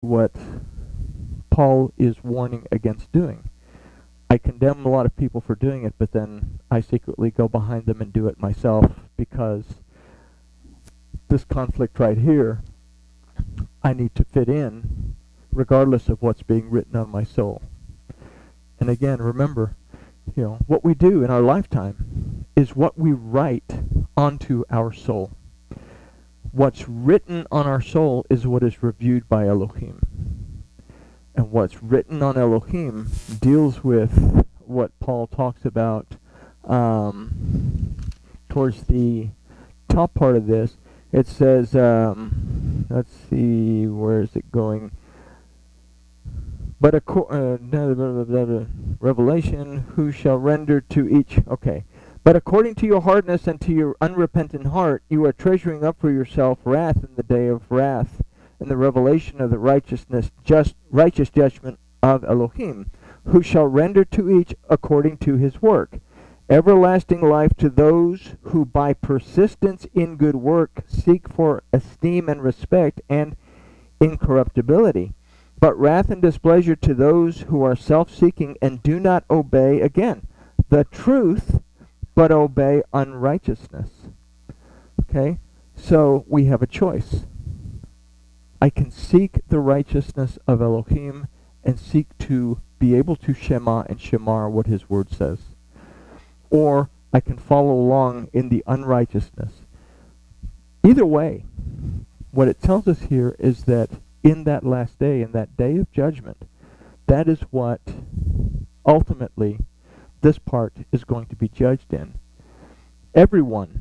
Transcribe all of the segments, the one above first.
what Paul is warning against doing. I condemn a lot of people for doing it, but then I secretly go behind them and do it myself, because this conflict right here, I need to fit in regardless of what's being written on my soul. And again, remember, what we do in our lifetime is what we write onto our soul. What's written on our soul is what is reviewed by Elohim. And what's written on Elohim deals with what Paul talks about towards the top part of this. It says, let's see, where is it going? But Revelation, who shall render to each, okay. But according to your hardness and to your unrepentant heart, you are treasuring up for yourself wrath in the day of wrath, and the revelation of the righteous judgment of Elohim, who shall render to each according to his work. Everlasting life to those who by persistence in good work seek for esteem and respect and incorruptibility. But wrath and displeasure to those who are self-seeking and do not obey, again, the truth, but obey unrighteousness. Okay? So we have a choice. I can seek the righteousness of Elohim and seek to be able to shema and shamar what his word says. Or I can follow along in the unrighteousness. Either way, what it tells us here is that in that last day, in that day of judgment, that is what ultimately this part is going to be judged in. Everyone,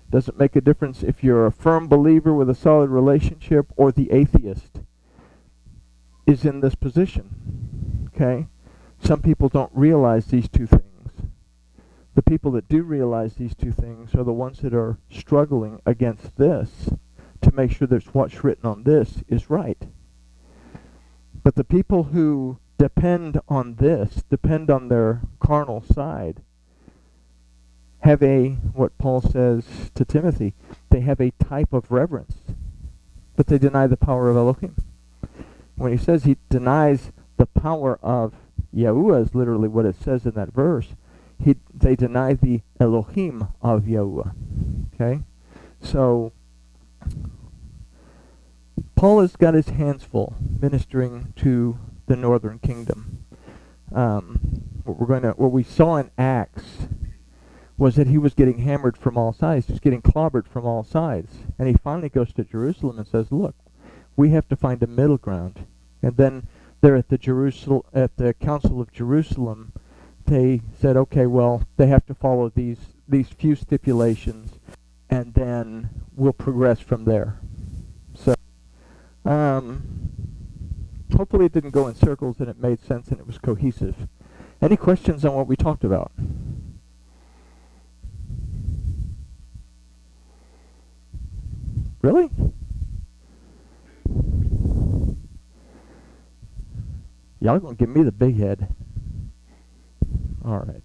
doesn't make a difference if you're a firm believer with a solid relationship or the atheist is in this position. Okay? Some people don't realize these two things. The people that do realize these two things are the ones that are struggling against this to make sure that what's written on this is right. But the people who depend on this, depend on their carnal side, have what Paul says to Timothy, they have a type of reverence, but they deny the power of Elohim. When he says he denies the power of Yahuwah, is literally what it says in that verse, they deny the Elohim of Yahuwah. Okay? So, Paul has got his hands full ministering to the northern kingdom. What we saw in Acts was that he was getting hammered from all sides. He was getting clobbered from all sides. And he finally goes to Jerusalem and says, look, we have to find a middle ground. And then there at the Council of Jerusalem, they said, okay, well, they have to follow these few stipulations, and then we'll progress from there. So, hopefully it didn't go in circles and it made sense and it was cohesive. Any questions on what we talked about? Really? Y'all gonna give me the big head. All right.